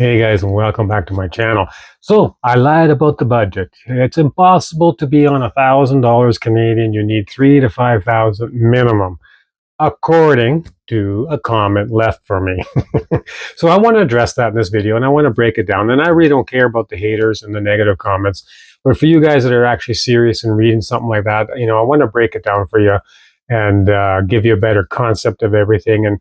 Hey guys, and welcome back to my channel. So I lied about the budget. It's impossible to be on $1,000 Canadian. You need 3 to 5,000 minimum, according to a comment left for me. So I want to address that in this video, and I want to break it down. And I really don't care about the haters and the negative comments, but for you guys that are actually serious and reading something like that, I want to break it down for you and give you a better concept of everything, and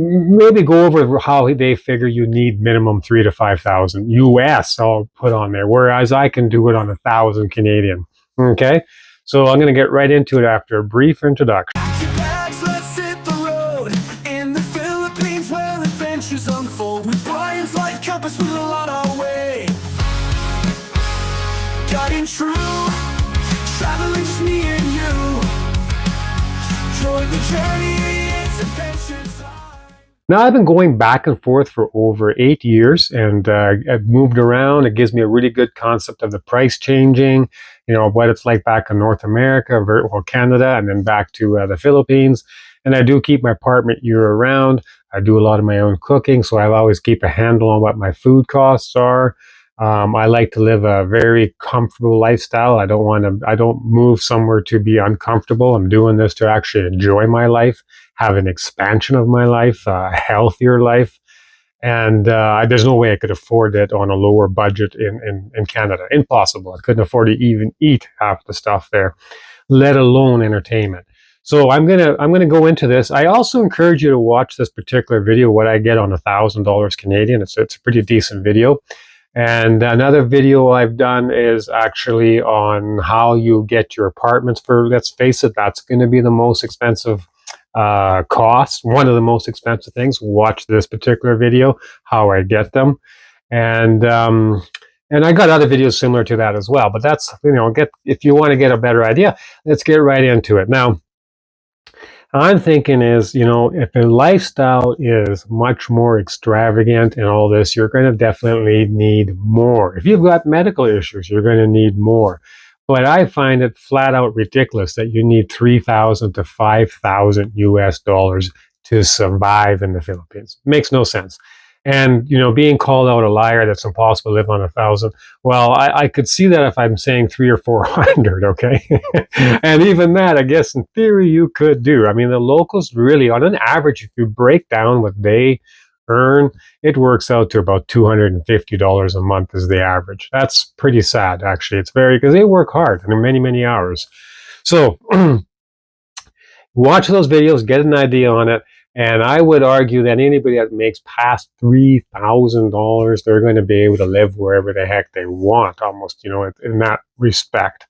maybe go over how they figure you need minimum 3 to 5,000 US. I'll put on there, whereas I can do it on 1,000 Canadian. Okay, so I'm going to get right into it after a brief introduction. Let's hit the road in the Philippines where adventures unfold. With Brian's life compass, we'll on our way. Guiding true, traveling just me and you. Join the journey, it's adventure time. Now, I've been going back and forth for over 8 years, and I've moved around. It gives me a really good concept of the price changing, what it's like back in North America, well, Canada, and then back to the Philippines. And I do keep my apartment year-round. I do a lot of my own cooking, so I always keep a handle on what my food costs are. I like to live a very comfortable lifestyle. I don't move somewhere to be uncomfortable. I'm doing this to actually enjoy my life, have an expansion of my life, a healthier life. And there's no way I could afford it on a lower budget in Canada. Impossible. I couldn't afford to even eat half the stuff there, let alone entertainment. So I'm gonna go into this. I also encourage you to watch this particular video, what I get on $1,000 Canadian. It's a pretty decent video. And another video I've done is actually on how you get your apartments for, let's face it, that's going to be the most expensive cost, one of the most expensive things. Watch this particular video, how I get them. And I got other videos similar to that as well. But that's, if you want to get a better idea, let's get right into it. Now, I'm thinking is, if a lifestyle is much more extravagant and all this, you're going to definitely need more. If you've got medical issues, you're going to need more. But I find it flat out ridiculous that you need 3,000 to 5,000 US dollars to survive in the Philippines. Makes no sense. And, being called out a liar, that's impossible to live on 1,000. Well, I could see that if I'm saying 300 or 400, okay? And even that, I guess, in theory, you could do. I mean, the locals really, on an average, if you break down what they earn, it works out to about $250 a month is the average. That's pretty sad, actually. It's because they work hard and many, many hours. So watch those videos, get an idea on it. And I would argue that anybody that makes past $3,000, they're going to be able to live wherever the heck they want, almost, in that respect.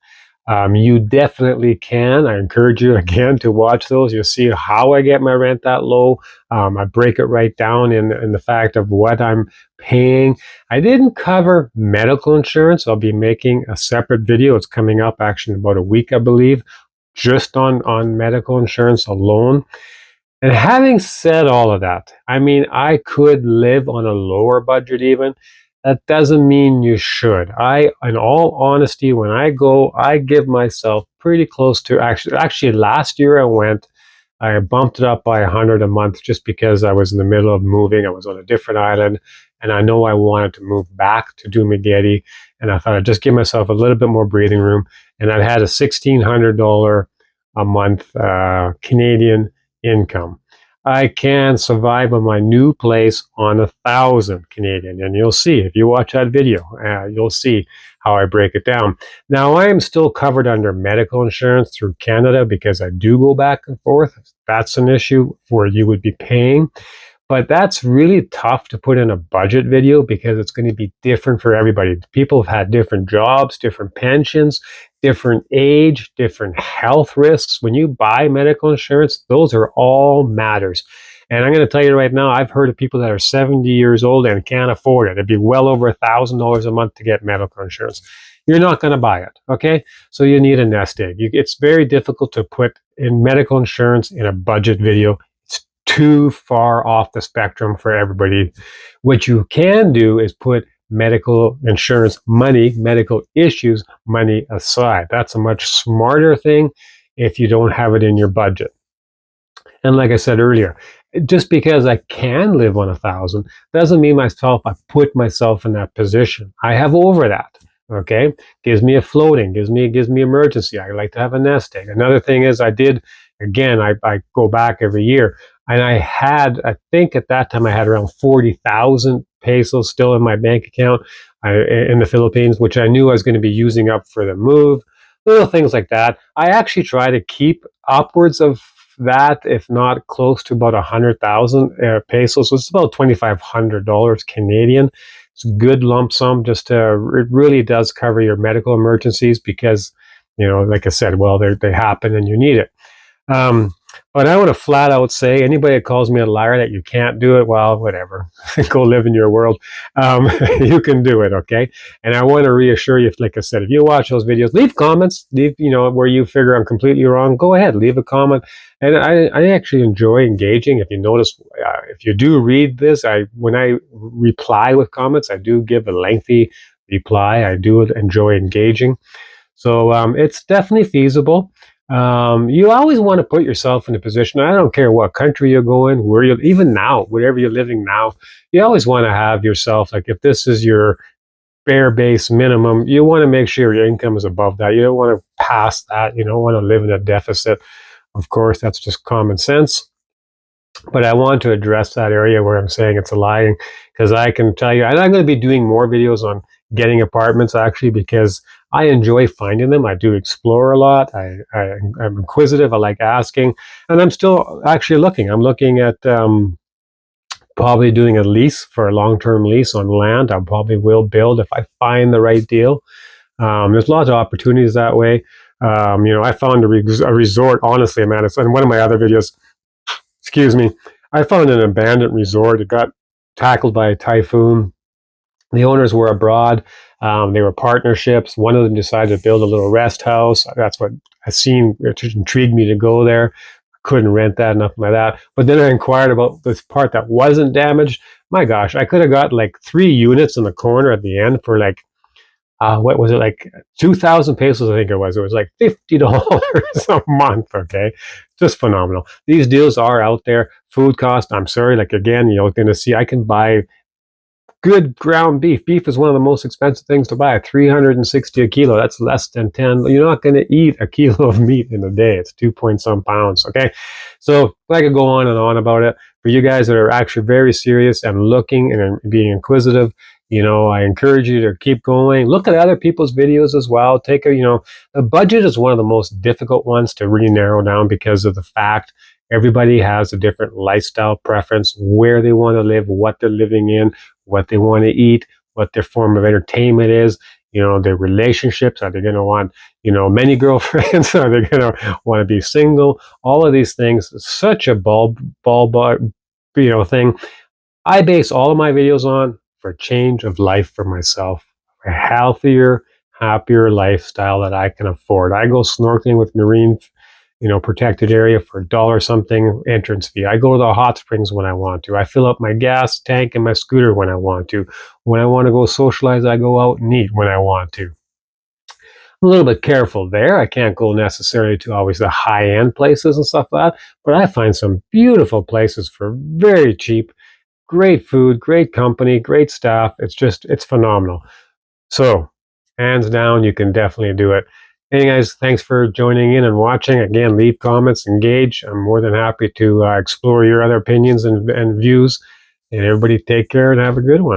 You definitely can. I encourage you again to watch those. You'll see how I get my rent that low. I break it right down in the fact of what I'm paying. I didn't cover medical insurance. I'll be making a separate video. It's coming up actually in about a week, I believe, just on medical insurance alone. And having said all of that, I mean, I could live on a lower budget even. That doesn't mean you should. In all honesty, when I go, I give myself pretty close to, actually last year I bumped it up by 100 a month just because I was in the middle of moving. I was on a different island, and I know I wanted to move back to Dumaguete, and I thought I'd just give myself a little bit more breathing room. And I've had a $1,600 a month Canadian income. I can survive on my new place on 1,000 Canadian, and you'll see if you watch that video, you'll see how I break it down. Now, I am still covered under medical insurance through Canada because I do go back and forth. That's an issue where you would be paying. But that's really tough to put in a budget video because it's going to be different for everybody. People have had different jobs, different pensions, different age, different health risks. When you buy medical insurance, those are all matters. And I'm going to tell you right now, I've heard of people that are 70 years old and can't afford it. It'd be well over $1,000 a month to get medical insurance. You're not going to buy it, okay? So you need a nest egg. It's very difficult to put in medical insurance in a budget video. Too far off the spectrum for everybody. What you can do is put medical insurance money, medical issues money aside. That's a much smarter thing if you don't have it in your budget. And like I said earlier, just because I can live on 1,000 doesn't mean myself I put myself in that position. I have over that. Okay, gives me a floating, gives me emergency. I like to have a nest egg. Another thing is I did again. I go back every year, and I think at that time I had around 40,000 pesos still in my bank account in the Philippines, which I knew I was going to be using up for the move. Little things like that. I actually try to keep upwards of that, if not close to about 100,000 pesos. So it's about $2,500 Canadian. It's a good lump sum. It really does cover your medical emergencies because, like I said, well, they happen and you need it. Um, but I want to flat out say anybody that calls me a liar that you can't do it, well, whatever. Go live in your world. You can do it, okay? And I want to reassure you, like I said, if you watch those videos, leave comments. Leave, where you figure I'm completely wrong. Go ahead, leave a comment. And I actually enjoy engaging. If you notice, if you do read this, when I reply with comments, I do give a lengthy reply. I do enjoy engaging. So it's definitely feasible. You always want to put yourself in a position. I don't care what country you're going, even now, wherever you're living now, you always want to have yourself, like if this is your bare base minimum, you want to make sure your income is above that. You don't want to pass that. You don't want to live in a deficit. Of course, that's just common sense. But I want to address that area where I'm saying it's a lie, because I can tell you, and I'm going to be doing more videos on getting apartments actually, because I enjoy finding them. I do explore a lot. I'm inquisitive. I like asking, and I'm still actually looking. I'm looking at probably doing a lease for a long-term lease on land. I probably will build if I find the right deal. There's lots of opportunities that way. I found a resort. Honestly, man, it's in one of my other videos. Excuse me. I found an abandoned resort. It got tackled by a typhoon. The owners were abroad. They were partnerships. One of them decided to build a little rest house. That's what I seen. It intrigued me to go there. Couldn't rent that, nothing like that. But then I inquired about this part that wasn't damaged. My gosh, I could have got like 3 units in the corner at the end for like, what was it, like 2,000 pesos, I think it was. It was like $50 a month, okay? Just phenomenal. These deals are out there. Food cost, I'm sorry, like again, you're going to see, I can buy good ground beef. Beef is one of the most expensive things to buy. 360 a kilo. That's less than 10. You're not going to eat a kilo of meat in a day. It's 2 point some pounds. Okay. So I could go on and on about it. For you guys that are actually very serious and looking and being inquisitive, I encourage you to keep going. Look at other people's videos as well. The budget is one of the most difficult ones to really narrow down because of the fact everybody has a different lifestyle preference, where they want to live, what they're living in, what they want to eat, what their form of entertainment is, their relationships. Are they going to want, many girlfriends? Are they going to want to be single? All of these things, such a ball thing. I base all of my videos on for change of life for myself, a healthier, happier lifestyle that I can afford. I go snorkeling with marine protected area for $1 something entrance fee. I go to the hot springs when I want to. I fill up my gas tank and my scooter when I want to. When I want to go socialize, I go out and eat when I want to. I'm a little bit careful there. I can't go necessarily to always the high-end places and stuff like that, but I find some beautiful places for very cheap. Great food, great company, great staff. It's phenomenal. So, hands down, you can definitely do it. Hey guys, thanks for joining in and watching. Again, leave comments, engage. I'm more than happy to explore your other opinions and views. And everybody take care and have a good one.